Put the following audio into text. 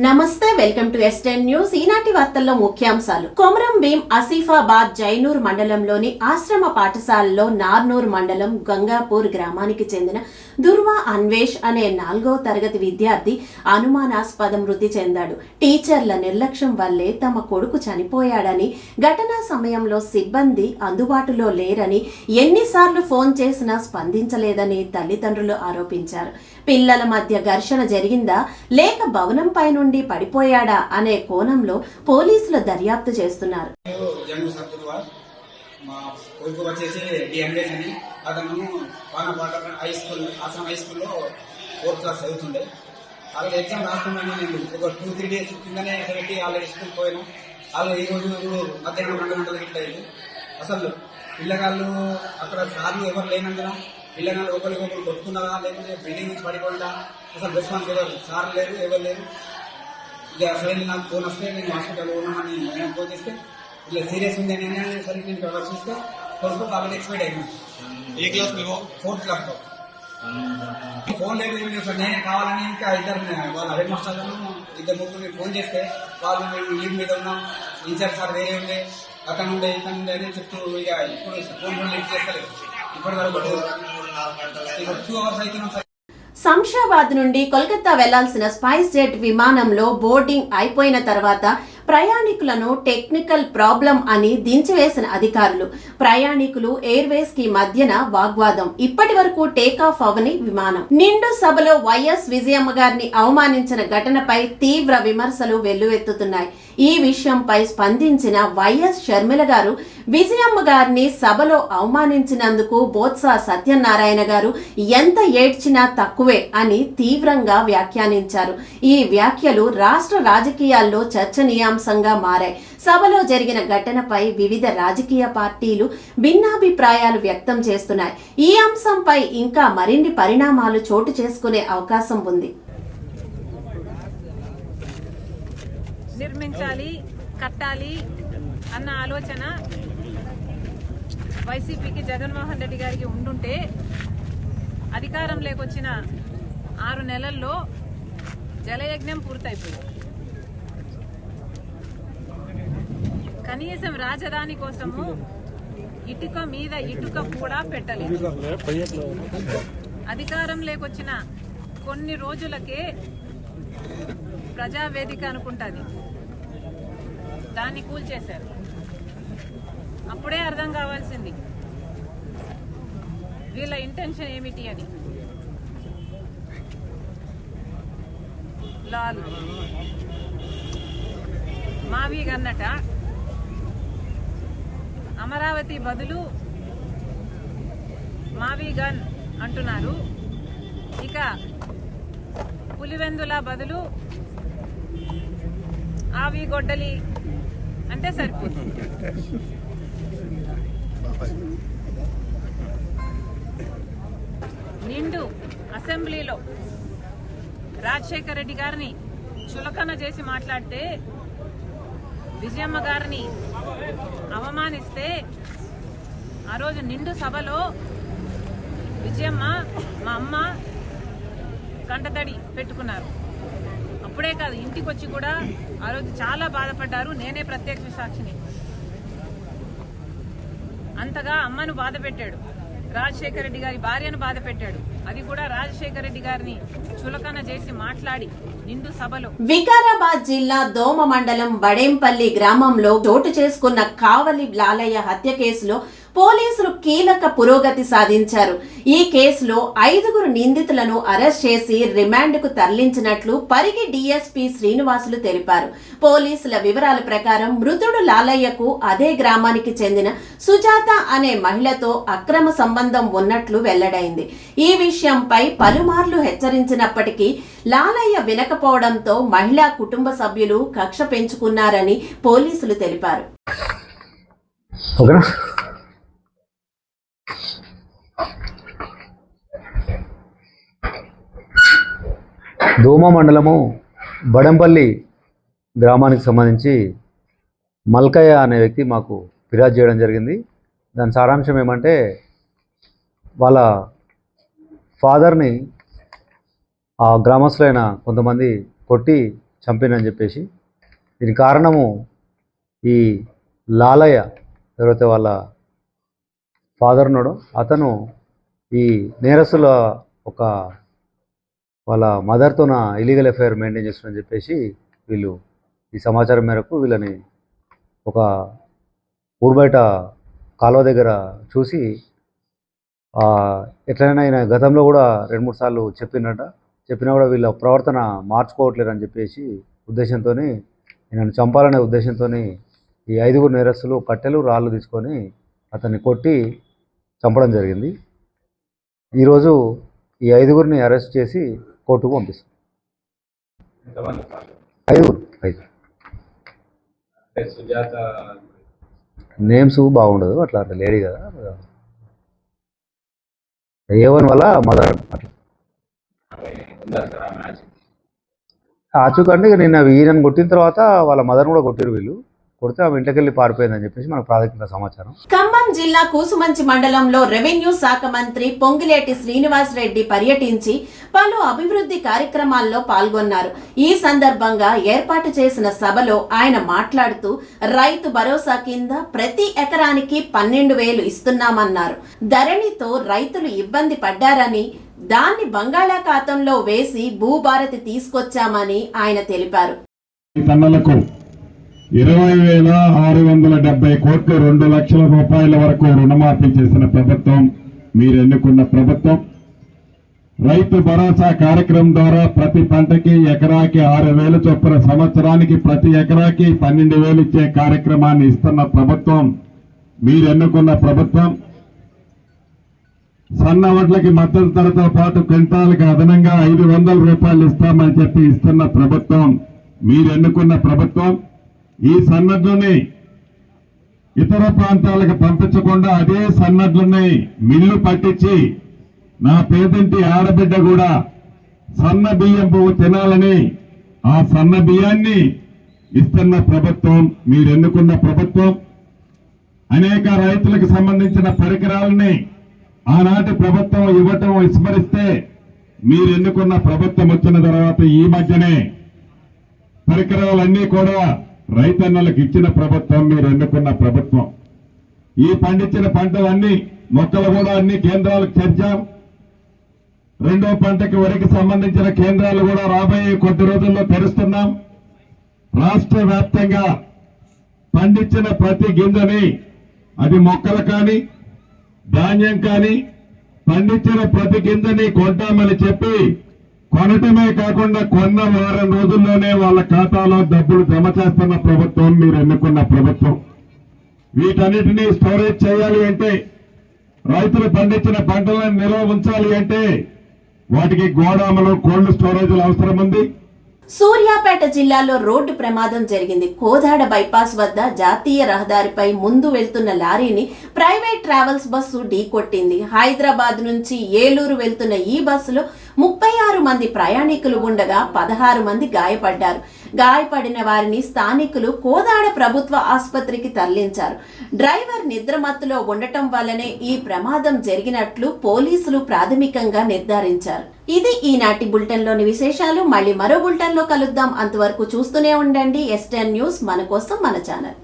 నమస్తే, welcome to S10 news. ఈనాటి వార్తల్లో ముఖ్యాంశాలు. కొమరం భీం ఆసిఫాబాద్ జైనూర్ మండలంలోని ఆశ్రమ పాఠశాలలో నార్నూర్ మండలం గంగాపూర్ గ్రామానికి చెందిన దుర్వా అన్వేష్ అనే 4వ తరగతి విద్యార్థి అనుమానాస్పద మృతి చెందాడు. టీచర్ల నిర్లక్ష్యం వల్లే తమ కొడుకు చనిపోయాడని, ఘటనా సమయంలో సిబ్బంది అందుబాటులో లేరని, ఎన్నిసార్లు ఫోన్ చేసినా స్పందించలేదని తల్లిదండ్రులు ఆరోపించారు. పిల్లల మధ్య ఘర్షణ జరిగిందా లేక భవనంపై నుండి పడిపోయాడా అనే కోణంలో పోలీసులు దర్యాప్తు చేస్తున్నారు. మా కొడుకు వచ్చేసి డిఎంఎస్ అని అతను పానపాట హై స్కూల్లో 4th క్లాస్ చదువుతుండే. ఆల్రెడీ ఎగ్జామ్ రాస్తున్నాను. నేను ఒక 2-3 డేస్ కిందనే పెట్టి ఆల్రెడీ స్కూల్ పోయాను. ఆల్రెడీ ఈ రోజు మధ్యాహ్నం 2 గంటలకు గిట్ల అయింది. అసలు పిల్లగాళ్ళు అక్కడ సార్లు ఎవరు లేనందున పిల్లగాళ్ళు ఒకరికొకరు కొట్టుకున్నారా లేకుంటే బిల్డింగ్ నుంచి పడిపోయిందా అసలు రెస్పాన్స్ ఎవరు సార్ లేరు, ఎవరు లేరు. ఇక సరైన నాకు ఫోన్ వస్తే నేను హాస్పిటల్లో ఉన్నామని నేను ఫోన్ చేస్తే ఇట్లా సీరియస్ ఉంది అని సరే నేను కవర్ చేస్తే కొడుకు ఆల్రెడీ ఎక్స్పైర్డ్ అయింది. ఏ క్లాస్ మీరు? 4th క్లాస్ లో. ఫోన్ లేదు ఏం లేదు సార్. నేనే కావాలని ఇంకా వాళ్ళ హెడ్ మాస్టర్లను 2-3 ఫోన్ చేస్తే వాళ్ళు లీవ్ మీద ఉన్నాం, ఇన్ఛార్జ్ సార్ వేరే ఉండే, అతను ఉండే ఇతను ఉండే అని చెప్తూ ఇక ఇప్పుడు ఫోన్ లిఫ్ట్ చేస్తలేదు. ఇప్పటి వరకు 2 hours అవుతున్నాం సార్. శంషాబాద్ నుండి కోల్కతా వెళ్లాల్సిన స్పైస్ జెట్ విమానంలో బోర్డింగ్ అయిపోయిన తర్వాత ప్రయాణికులను టెక్నికల్ ప్రాబ్లం అని దించివేసిన అధికారులు. ప్రయాణికులు ఎయిర్వేస్ కి మధ్యన వాగ్వాదం. ఇప్పటి వరకు టేకాఫ్ అవని విమానం. నిండు సభలో వైఎస్ విజయమ్మ గారిని అవమానించిన ఘటనపై తీవ్ర విమర్శలు వెల్లువెత్తుతున్నాయి. ఈ విషయంపై స్పందించిన వైఎస్ షర్మిల గారు విజయమ్మ గారిని సభలో అవమానించినందుకు బొత్స సత్యనారాయణ గారు ఎంత ఏడ్చినా తక్కువే అని తీవ్రంగా వ్యాఖ్యానించారు. ఈ వ్యాఖ్యలు రాష్ట్ర రాజకీయాల్లో చర్చనీయాంశంగా మారాయి. సభలో జరిగిన ఘటనపై వివిధ రాజకీయ పార్టీలు భిన్నాభిప్రాయాలు వ్యక్తం చేస్తున్నాయి. ఈ అంశంపై ఇంకా మరిన్ని పరిణామాలు చోటు చేసుకునే అవకాశం ఉంది. నిర్మించాలి, కట్టాలి అన్న ఆలోచన వైసీపీకి జగన్మోహన్ రెడ్డి గారికి ఉండుంటే అధికారం లేకొచ్చిన 6 నెలల్లో జలయజ్ఞం పూర్తయిపోయింది. కనీసం రాజధాని కోసము ఇటుక మీద ఇటుక కూడా పెట్టలేదు. అధికారం లేకొచ్చిన కొన్ని రోజులకే ప్రజావేదిక అనుకుంటుంది, దాన్ని కూల్చేశారు. అప్పుడే అర్థం కావాల్సింది వీళ్ళ ఇంటెన్షన్ ఏమిటి అని. లాలు మావి గన్నట అమరావతి బదులు మావి గన్ అంటున్నారు. ఇక పులివెందుల బదులు ఆవి గొడ్డలి అంటే సరిపోతుంది. నిండు అసెంబ్లీలో రాజశేఖర రెడ్డి గారిని చులకన చేసి మాట్లాడితే, విజయమ్మ గారిని అవమానిస్తే, ఆ రోజు నిండు సభలో విజయమ్మ మా అమ్మ కంటతడి పెట్టుకున్నారు. అప్పుడే కాదు, ఇంటికి వచ్చి కూడా ఆ రోజు చాలా బాధపడ్డారు. నేనే ప్రత్యక్ష సాక్షిని. అంతగా అమ్మను బాధ పెట్టాడు, రాజశేఖర రెడ్డి గారి భార్యను బాధ పెట్టాడు. అది కూడా రాజశేఖర రెడ్డి గారిని చులకన చేసి మాట్లాడి నిండు సభలో. వికారాబాద్ జిల్లా దోమ మండలం బడేంపల్లి గ్రామంలో చోటు చేసుకున్న కావలి లాలయ్య హత్య కేసులో పోలీసులు కీలక పురోగతి సాధించారు. ఈ కేసులో 5గురు నిందితులను అరెస్ట్ చేసి రిమాండ్కు తరలించినట్లు పరిగి డీఎస్పీ శ్రీనివాసులు తెలిపారు. పోలీసుల వివరాల ప్రకారం మృతుడు లాలయ్యకు అదే గ్రామానికి చెందిన సుజాత అనే మహిళతో అక్రమ సంబంధం ఉన్నట్లు వెల్లడైంది. ఈ విషయంపై పలుమార్లు హెచ్చరించినప్పటికీ లాలయ్య వినకపోవడంతో మహిళా కుటుంబ సభ్యులు కక్ష పెంచుకున్నారని పోలీసులు తెలిపారు. దోమ మండలము బడంపల్లి గ్రామానికి సంబంధించి మల్కయ్య అనే వ్యక్తి మాకు ఫిర్యాదు చేయడం జరిగింది. దాని సారాంశం ఏమంటే వాళ్ళ ఫాదర్ని ఆ గ్రామస్తులైన కొంతమంది కొట్టి చంపినని చెప్పేసి, దీనికి కారణము ఈ లాలయ్య ఎవరైతే వాళ్ళ ఫాదర్ ఉన్నాడో అతను ఈ నేరస్తుల ఒక వాళ్ళ మదర్తోన ఇలీగల్ అఫైర్ మెయింటైన్ చేస్తుందని చెప్పేసి వీళ్ళు ఈ సమాచారం మేరకు వీళ్ళని ఒక ఊరు బయట కాలువ దగ్గర చూసి ఎట్లయినా ఆయన గతంలో కూడా 2-3 సార్లు చెప్పినా కూడా వీళ్ళ ప్రవర్తన మార్చుకోవట్లేరు అని చెప్పేసి ఉద్దేశంతో ఈయనను చంపాలనే ఉద్దేశంతో ఈ 5 నేరస్తులు కట్టెలు రాళ్ళు తీసుకొని అతన్ని కొట్టి చంపడం జరిగింది. ఈరోజు ఈ 5 అరెస్ట్ చేసి కోర్టుకు పంపిస్తాం. 5 నేమ్స్ బాగుండదు, అట్లా లేడీ కదా, A1 వల్ల మదర్ అట్లా ఆచూకంటే నిన్న ఈయనను కొట్టిన తర్వాత వాళ్ళ మదర్ని కూడా కొట్టిరు. వీళ్ళు కొడితే ఆమె ఇంట్లోకి వెళ్ళి పారిపోయిందని చెప్పేసి మనకు ప్రాథమిక సమాచారం. ఖమ్మం జిల్లా కూసుమంచి మండలంలో రెవెన్యూ శాఖ మంత్రి పొంగిలేటి శ్రీనివాస్ రెడ్డి పర్యటించి పలు అభివృద్ధి కార్యక్రమాల్లో పాల్గొన్నారు. ఈ సందర్భంగా ఏర్పాటు చేసిన సభలో ఆయన మాట్లాడుతూ రైతు భరోసా కింద ప్రతి ఎకరానికి 12,000 ఇస్తున్నామన్నారు. ధరణితో రైతులు ఇబ్బంది పడ్డారని దాన్ని బంగాళాఖాతంలో వేసి భూభారతి తీసుకొచ్చామని ఆయన తెలిపారు. 20,670 కోట్లు 2 లక్షల రూపాయల వరకు రుణమాఫీ చేసిన ప్రభుత్వం మీరు ఎన్నుకున్న ప్రభుత్వం. రైతు భరోసా కార్యక్రమం ద్వారా ప్రతి పంటకి ఎకరాకి 6,000 చొప్పున సంవత్సరానికి ప్రతి ఎకరాకి 12,000 ఇచ్చే కార్యక్రమాన్ని ఇస్తున్న ప్రభుత్వం మీరు ఎన్నుకున్న ప్రభుత్వం. సన్న వడ్లకి మద్దతు ధరతో పాటు క్వింటాల్కి అదనంగా 500 రూపాయలు ఇస్తామని చెప్పి ఇస్తున్న ప్రభుత్వం మీరు ఎన్నుకున్న ప్రభుత్వం. ఈ సన్నడ్లని ఇతర ప్రాంతాలకు పంపించకుండా అదే సన్నడ్లని మిల్లు పట్టించి నా పేదింటి ఆడబిడ్డ కూడా సన్న బియ్యం పువ్వు తినాలని ఆ సన్న బియ్యాన్ని ఇస్తున్న ప్రభుత్వం మీరు ఎన్నుకున్న ప్రభుత్వం. అనేక రైతులకు సంబంధించిన పరికరాలని ఆనాటి ప్రభుత్వం ఇవ్వటం విస్మరిస్తే మీరు ఎన్నుకున్న ప్రభుత్వం వచ్చిన తర్వాత ఈ మధ్యనే పరికరాలన్నీ కూడా రైతన్నలకు ఇచ్చిన ప్రభుత్వం మీరు ఎన్నుకున్న ప్రభుత్వం. ఈ పండించిన పంటలన్నీ మొక్కలు కూడా అన్ని కేంద్రాలకు చేర్చాం. 2వ పంటకి వరికి సంబంధించిన కేంద్రాలు కూడా రాబోయే కొద్ది రోజుల్లో తెరుస్తున్నాం. రాష్ట్ర వ్యాప్తంగా పండించిన ప్రతి గింజని, అది మొక్కలు కానీ ధాన్యం కానీ, పండించిన ప్రతి గింజని కొంటామని చెప్పి కొనటమే కాకుండా కొన్న వారం రోజుల్లోనే వాళ్ళ ఖాతాలో డబ్బులు జమ చేస్తున్న ప్రభుత్వం మీరు ఎన్నుకున్న ప్రభుత్వం. వీటన్నిటినీ స్టోరేజ్ చేయాలి అంటే, రైతులు పండించిన పంటలను నిల్వ ఉంచాలి అంటే వాటికి గోదాములు, కోల్డ్ స్టోరేజ్లు అవసరం ఉంది. సూర్యాపేట జిల్లాలో రోడ్డు ప్రమాదం జరిగింది. కోదాడ బైపాస్ వద్ద జాతీయ రహదారిపై ముందు వెళ్తున్న లారీని ప్రైవేట్ ట్రావెల్స్ బస్సు ఢీకొట్టింది. హైదరాబాద్ నుంచి ఏలూరు వెళ్తున్న ఈ బస్సులో 36 మంది ప్రయాణికులు ఉండగా 16 మంది గాయపడ్డారు. గాయపడిన వారిని స్థానికులు కోదాడ ప్రభుత్వ ఆసుపత్రికి తరలించారు. డ్రైవర్ నిద్రమత్తులో ఉండటం వల్లనే ఈ ప్రమాదం జరిగినట్లు పోలీసులు ప్రాథమికంగా నిర్ధారించారు. ఇది ఈనాటి బులెటిన్లోని విశేషాలు. మళ్ళీ మరో బులెటిన్లో కలుద్దాం. అంతవరకు చూస్తూనే ఉండండి STN న్యూస్, మన కోసం మన ఛానల్.